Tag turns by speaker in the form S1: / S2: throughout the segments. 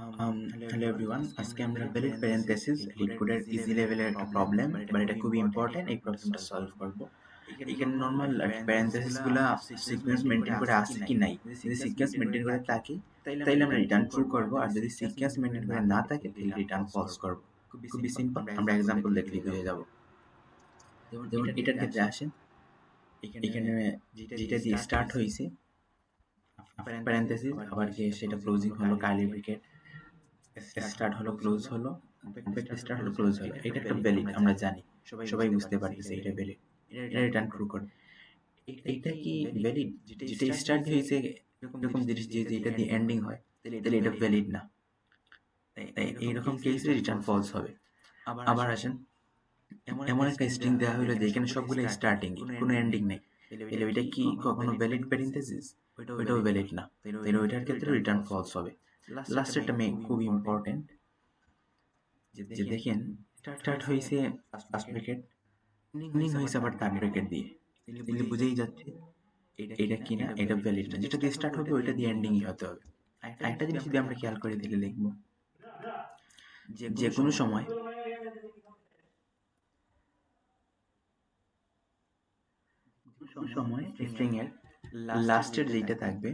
S1: Hello everyone, আজকে আমরা valid parenthesis lead কোডের ইজি লেভেলের একটা প্রবলেম, বাট এটা খুবই ইম্পর্টেন্ট। এই প্রবলেমটা সলভ করব। এখানে নর্মাল আর কি প্যারেন্থেসিস গুলা সিকোয়েন্স মেনটেন করে আছে কি নাই, যদি সিকোয়েন্স মেনটেন করে থাকে তাইলে আমরা রিটার্ন ট্রু করব, আর যদি সিকোয়েন্স মেনটেন করে না থাকে তাহলে রিটার্ন ফলস করব। খুবই সিম্পল, আমরা এক্সাম্পল দেখলেই বুঝে যাব। যেমন এটার ক্ষেত্রে আসেন, এখানে যেটা দিয়ে স্টার্ট হয়েছে প্যারেন্থেসিস, আবার কি সেটা ক্লোজিং হলো কার্লি ব্র্যাকেট, স্টার্ট হলো ক্লোজ হলো, ব্যাক স্টার্ট হলো ক্লোজ হলো, এটা একটা ভ্যালিড, আমরা জানি, সবাই বুঝতে পারতেছে এটা ভ্যালিড, এটা রিটার্ন ট্রু করে। এইটা কি ভ্যালিড? যেটা স্টার্ট হয়েছে এরকম জিনিস যে যেটা দিয়ে এন্ডিং হয়, তাহলে এটা ভ্যালিড না। তাই এইরকম কেসে রিটার্ন ফলস হবে। আবার আসেন, এমন একটা স্ট্রিং দেওয়া হলো যে এখানে সবগুলো স্টার্টিং, কোনো এন্ডিং নেই, তাহলে ওইটা কি কখনো ভ্যালিড প্যারেন্থেসিস? ওইটাও ভ্যালিড না, তাহলে ওইটার ক্ষেত্রে রিটার্ন ফলস হবে। লাস্টেরটা খুব ইম্পর্টেন্ট, যে দেখেন স্টার্ট হয়েছে ফার্স্ট ব্র্যাকেট, এন্ডিং হয়েছে আবার থার্ড ব্র্যাকেট দিয়ে, তাহলে বুঝেই যাচ্ছে এটা কি না, এটা ভ্যালিড না। যেটা দিয়ে স্টার্ট হবে ওইটা দিয়ে এন্ডিংই হতে হবে। আরেকটা জিনিস যদি আমরা খেয়াল করে দিলে লিখব, যে কোনো সময় স্ট্রিং এর লাস্টের যেটা থাকবে,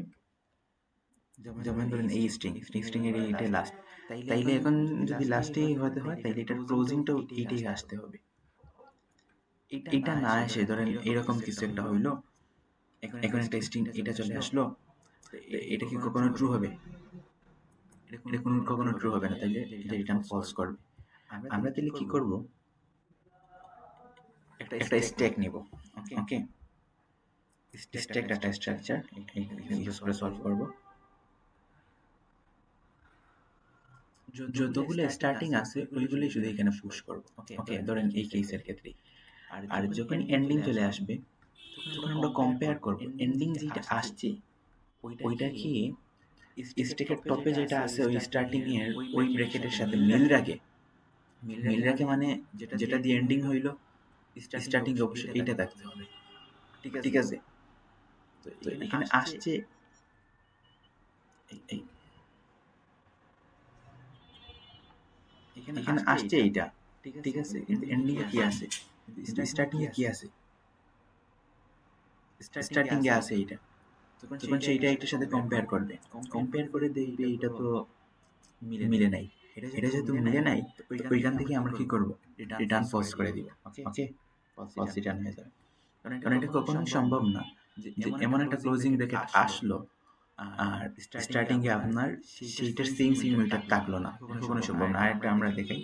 S1: যেমন ধরেন এই স্ট্রিং এর এইটা লাস্ট, তাইলে এখন যদি লাস্টেই হতে হয় তাইলে এটার ক্লোজিংটাও এইটাই আসতে হবে। এটা না এসে ধরেন এরকম কিছু একটা হইলো, এখন একটা স্ট্রিং এটা চলে আসলো, তো এটা কি কখনো ট্রু হবে? এটা কখনো ট্রু হবে না, তাইলে এটা রিটার্ন ফলস করবে। আমরা তাহলে কি করব, একটা স্ট্যাক নিব। ওকে, স্ট্যাক ডাটা স্ট্রাকচার ইউজ করে সলভ করব। যতগুলো স্টার্টিং আছে ওইগুলোই শুধু এখানে পুশ করব। ওকে, ধরেন এই কেসের ক্ষেত্রে, আর যখন এন্ডিং চলে আসবে তখন আমরা কম্পেয়ার করব এন্ডিং যেটা আসছে ওইটা কি স্ট্যাকের টপে যেটা আছে ওই স্টার্টিং এর ওই ব্র্যাকেটের সাথে মিল রাখে মানে যেটা দিয়ে এন্ডিং হইলো স্টার্টিং অবশ্যই এইটা থাকতে হবে। ঠিক আছে, তো এখানে আসছে এই- এখানে আসছে এইটা, ঠিক আছে, কিন্তু এন্ডিং এ কি আছে, কিন্তু স্টার্টিং এ কি আছে, স্টার্টিং এ আছে এইটা। তখন সেইটা এটার সাথে কম্পেয়ার করবে, কম্পেয়ার করে দেখবে এটা তো মিলে নাই। এটা যেহেতু মিলে নাই, তো ওইখান থেকে আমরা কি করব, রিটার্ন ফলস করে দিব। ওকে, ফলস রিটার্ন হয়ে যাবে। কারণ এটা কখনোই সম্ভব না যে এমন একটা ক্লোজিং ব্র্যাকেট আসলো আর স্টার্টিং এ আপনার সেইটার সেম ওইটা থাকলো না, এটা কখনো সম্ভব না। আরেকটা আমরা দেখাই,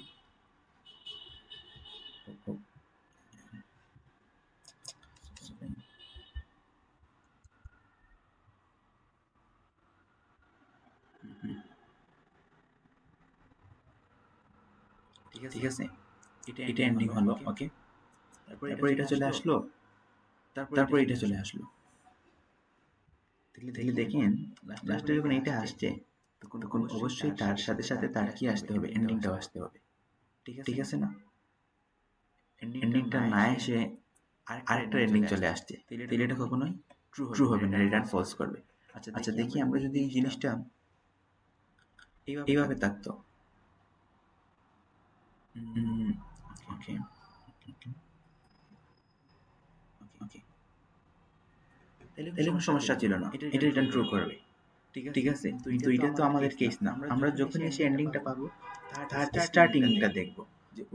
S1: ঠিক আছে, এটা এন্ডিং হলো। ওকে, তারপর এটা চলে আসলো, তারপর এটা চলে আসলো, তাহলে দেখেন লাস্টে যখন এটা আসছে তখন অবশ্যই তার সাথে সাথে তার কি আসতে হবে, এন্ডিংটাও আসতে হবে। ঠিক আছে না, এন্ডিংটা না এসে আরেকটা এন্ডিং চলে আসছে, তাহলে এটা কখনোই ট্রু হবে না, রিটার্ন ফলস করবে। আচ্ছা দেখি আমরা যদি এই জিনিসটা এইভাবে থাকতো, ওকে ওকে, তাহলে কোনো সমস্যা ছিল না, এটা রিটার্ন ট্রু করবে। ঠিক আছে, কিন্তু এটা তো আমাদের কেস না। আমরা যখন এসে এন্ডিংটা পাবো তার স্টার্টিংটা দেখবো,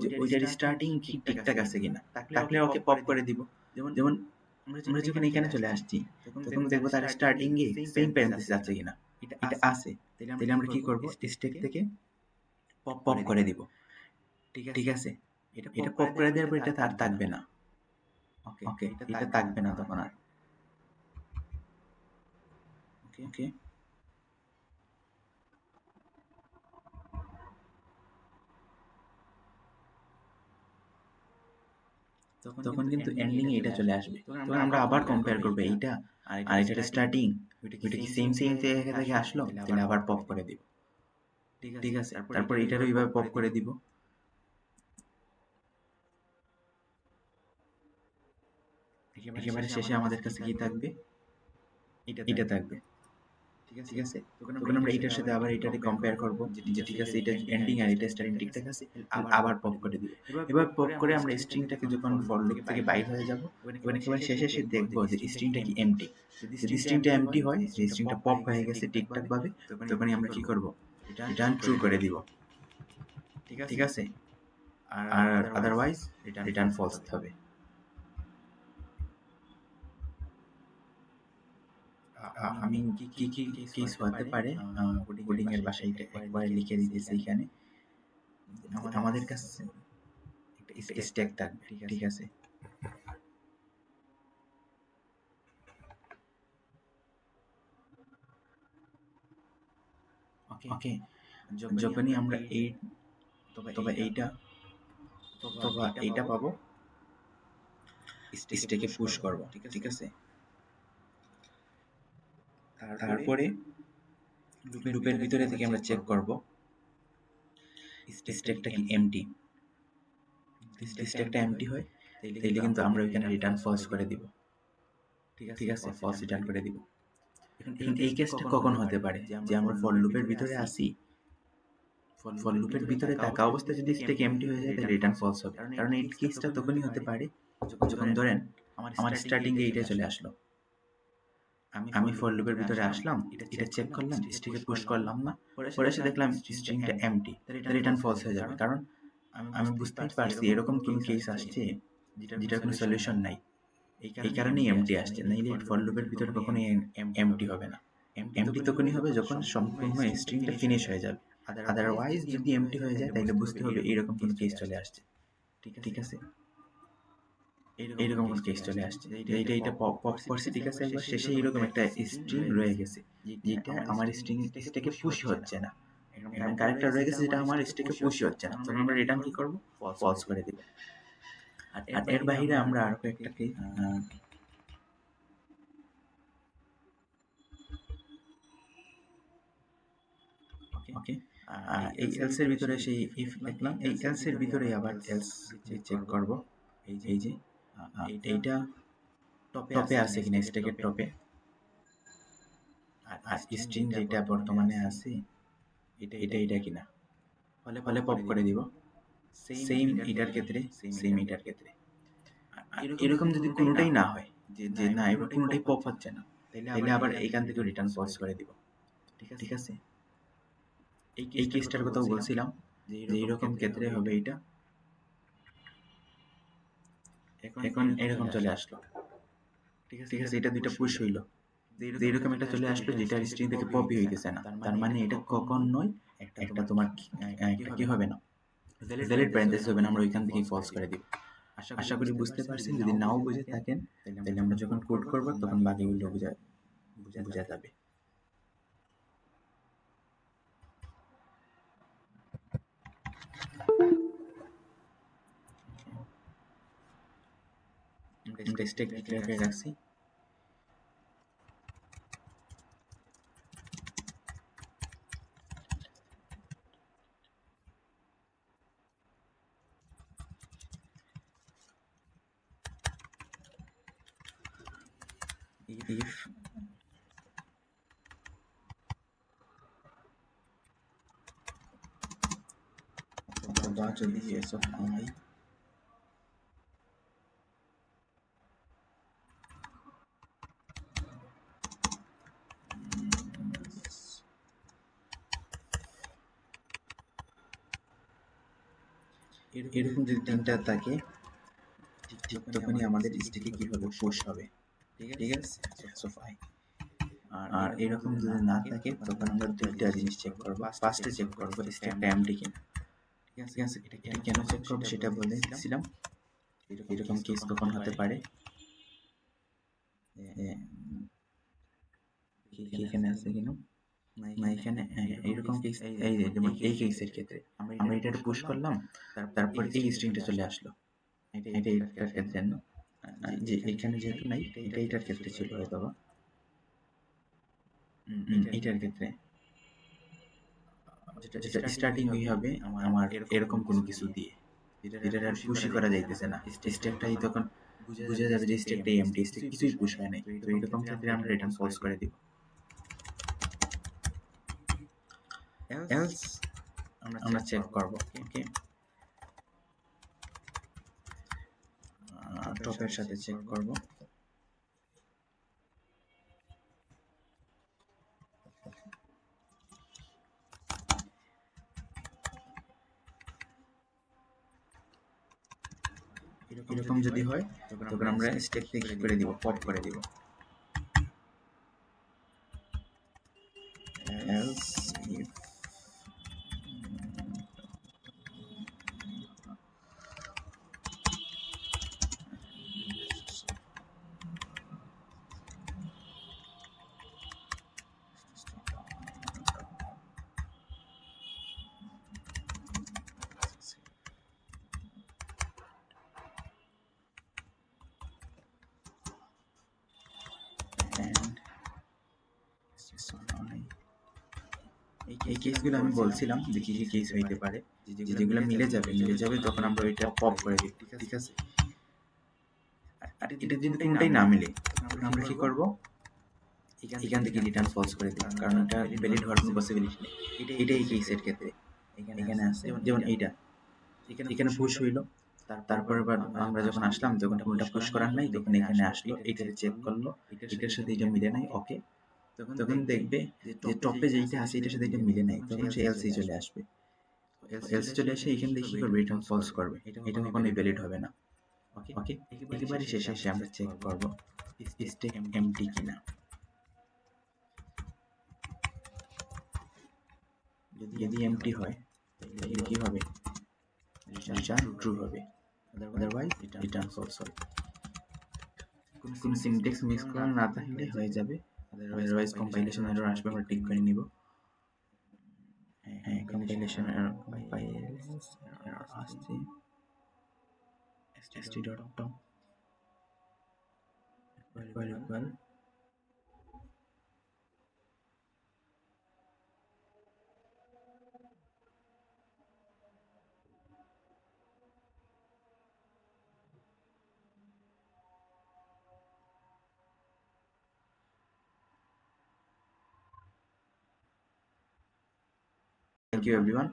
S1: যে ওইটার স্টার্টিং কি ঠিকঠাক আছে কিনা, থাকলে ওকে পপ করে দিব। যেমন আমরা যখন এখানে চলে আসছি তখন দেখবো তার স্টার্টিং এ সেম প্যারেন্থেসিস আছে কিনা, এটা আছে, তাহলে আমরা কি করব, স্ট্যাক থেকে পপ করে দিব। ঠিক আছে, এটা পপ করে দেওয়ার পর এটা আর থাকবে না। ওকে, এটা থাকবে না তখন আর। ওকে, তখন কিন্তু এন্ডিং এ এটা চলে আসবে। তখন আমরা আবার কম্পেয়ার করবো এইটা আর এটার স্টার্টিং, ওইটা কি সেম জায়গা থেকে আসলো, তাহলে আবার পপ করে দিব। ঠিক আছে, তারপর এটারও এইভাবে পপ করে দিব। একেবারে শেষে আমাদের কাছে কি থাকবে, এটা থাকবে। ঠিক আছে। তখন আমরা এটার সাথে আবার এটাকে কম্পেয়ার করব যে ঠিক আছে এটা এন্ডিং আর এটা স্টার্টিং ঠিকঠাক আছে, আবার পপ করে দিব। এবার পপ করে আমরা স্ট্রিংটাকে যখন ফর লুপ থেকে বাইর হয়ে যাব, তখন একেবারে শেষে এসে দেখব যে স্ট্রিংটা কি এমটি। যদি স্ট্রিংটা এমটি হয়, যে স্ট্রিংটা পপ হয়ে গেছে ঠিকঠাক ভাবে, তখনই আমরা কি করব, রিটার্ন ট্রু করে দিব। ঠিক আছে, আর আদারওয়াইজ রিটার্ন ফলস হবে। আমি কি কি কেস হতে পারে কোডিং এর ভাষায় একবারে লিখে দিতেছি এখানে। আমাদের কাছে একটা স্ট্যাক থাকবে, ঠিক আছে। ওকে, যখনই আমরা এই তবে এইটা অথবা এইটা পাবো, স্ট্যাকে পুশ করব, ঠিক আছে। তারপরে লুপের ভিতরে থেকে আমরা চেক করব স্ট্যাকটা কি এমটি। স্ট্যাকটা এমটি হয় তাইলে কিন্তু আমরা ওইখানে রিটার্ন ফলস করে দিব, ঠিক আছে, ফলস রিটার্ন করে দিব। এখন এই কেসটা কখন হতে পারে, যে আমরা ফর লুপের ভিতরে আসি, ফর লুপের ভিতরে থাকা অবস্থায় যদি স্ট্যাক এমটি হয়ে যায় তাহলে রিটার্ন ফলস হবে। কারণ এই কেসটা তখনই হতে পারে যখন ধরেন আমার স্টার্টিং এ এইটা চলে আসলো, আমি ফর লুপের ভিতরে আসলাম, এটা চেক করলাম, স্ট্রিংকে পুশ করলাম না, পরে এসে দেখলাম স্ট্রিংটা এমটি, তাহলে রিটার্ন ফলস হয়ে যাবে। কারণ আমি বুঝতেই পারছি এরকম কোন কেস আসছে যেটার কোনো সলিউশন নাই, এই কারণেই এমটি আসছে। নাইলে ফর লুপের ভিতরে কখনোই এমটি হবে না। এমটি তখনই হবে যখন সম্পূর্ণ স্ট্রিংটা ফিনিশ হয়ে যাবে। আদারওয়াইজ যদি এমটি হয়ে যায় তাহলে বুঝতে হবে এরকম কোনো কেস চলে আসছে, ঠিক আছে। এইরকম কোন কেস চলে আসছে যে এটা পপ করছে, ঠিক আছে, একবার শেষে এরকম একটা স্ট্রিং রয়ে গেছে যেটা আমার স্ট্যাকে পুশ হচ্ছে না, এরকম ক্যারেক্টার রয়ে গেছে যেটা আমার স্ট্যাকে পুশ হচ্ছে না। তখন আমরা রিটার্ন কি করব, ফলস করে দিব। আর এর বাইরে আমরা আরো একটা কেস, ওকে, এই এলস এর ভিতরে সেই ইফ দেখলাম, এই এলস এর ভিতরে আবার এলস চেক করব, এই যে এইটা টপে আছে কিনা, স্ট্যাকের টপে, আর স্ট্রিং যেটা বর্তমানে আছে এটা কিনা, ফলে পপ করে দিব। সেম এটার ক্ষেত্রে, সেম এটার ক্ষেত্রে। এরকম যদি কোনোটাই না হয়, যে না এবার কোনোটাই পপ হচ্ছে না, তাহলে আবার এইখান থেকে রিটার্ন ফলস করে দিব, ঠিক আছে। এই কেসটার কথাও বলছিলাম যে এরকম ক্ষেত্রে হবে এটা। এখন এরকম চলে আসলো, ঠিক আছে, এটা দুইটা পুশ হইলো, যে এরকম একটা চলে আসলো যেটা স্ট্রিং থেকে পপই হইতেছে না। তার মানে এটা কখন নয়, একটা তোমার কি হবে না, ভ্যালিড প্যারেন্থেসিস হবে না, আমরা ওইখান থেকেই ফলস করে দিব। আশা করি বুঝতে পারছেন। যদি নাও বুঝে থাকেন তাহলে আমরা যখন কোড করব তখন বাকিগুলো বোঝা যাবে। আমরা স্ট্যাক ডিক্লেয়ার করে রাখছি। if অথবা যদি s of i এরকম যদি তিনটা থাকে, ঠিক তখনই আমাদের স্ট্যাকে কি হবে, পুশ হবে, ঠিক আছে, s of i। আর এরকম যদি না থাকে তখন আমরা দুইটা জিনিস চেক করব। ফার্স্টে চেক করব স্ট্যাকটা এমটি কিনা, ঠিক আছে। এটা কেন চেক করব সেটা বলে দিয়েছিলাম। এরকম কেস কখন হতে পারে, এখানে আছে কেন না, এখানে এইরকম কেস, এই যেমন এই কেসের ক্ষেত্রে আমরা এটা পুশ করলাম, তারপর এই স্ট্রিংটা চলে আসলো, এটা এটার ক্ষেত্রে না, যে এখানে যেহেতু নাই, এটা এটার ক্ষেত্রে ছিল হয়তো বা এটার ক্ষেত্রে, যেটা স্টার্টিং হয়ে হবে আমার এরকম কোনো কিছু দিয়ে, যেটা আর পুশই করা যাইতেছে না, স্ট্যাকটাই তখন বুঝে যাবে যে স্ট্যাকটাই এমটি, স্ট্যাক কিছুই পুশ হয় নাই। তো এইরকম ক্ষেত্রে আমরা রিটার্ন ফলস করে দিব। এলস আমরা চেক করব। ওকে, টপের সাথে চেক করব। এরকম যদি হয় তখন আমরা স্টেপ ক্লিক করে দিব, পপ করে দিব। else if and এই কেসগুলো আমি বলছিলাম যে কি কি কেস হইতে পারে, যেগুলো মিলে যাবে তখন আমরা ওইটা পপ করে দিই। ঠিক আছে, আর এটা যদি কোনোটাই না মিলে তখন আমরা কি করব, এখান থেকে রিটার্ন ফলস করে দিই, কারণ এটা ভ্যালিড হওয়ার কোনো পসিবিলিটি নেই। এটাই এই কেসের ক্ষেত্রে এখানে আছে। যেমন এইটা এখানে পুশ হইলো, তারপর আবার আমরা যখন আসলাম তখন কোনটা পুশ করার নাই, তখন এখানে আসলো, এটাতে চেক করলো, এটার সাথে এটা মিলে নাই। ওকে, তখন দেখবে যে টপে যেইটা আছে এটার সাথে এটা মিলে নাই, তখন সে এলসি চলে আসবে। এলসি চলে আসে এখান থেকে কি করবে, রিটার্ন ফলস করবে, এটা কখনোই ভ্যালিড হবে না। ওকে, একেবারে শেষে এসে আমরা চেক করব স্ট্যাক এমটি কিনা। যদি এমটি হয় তাহলে কি হবে, রিটার্ন ট্রু হবে, আদারওয়াইজ রিটার্ন ফলস হবে। কোনো সিনট্যাক্স মিক্স করা না থাকলে হয়ে যাবে, আদারওয়াইজ কম্পাইলেশন এরর আসবে, আমরা ঠিক করে নিব। হ্যাঁ, কম্পাইলেশন এরর আসছে st.tom equal Thank you everyone.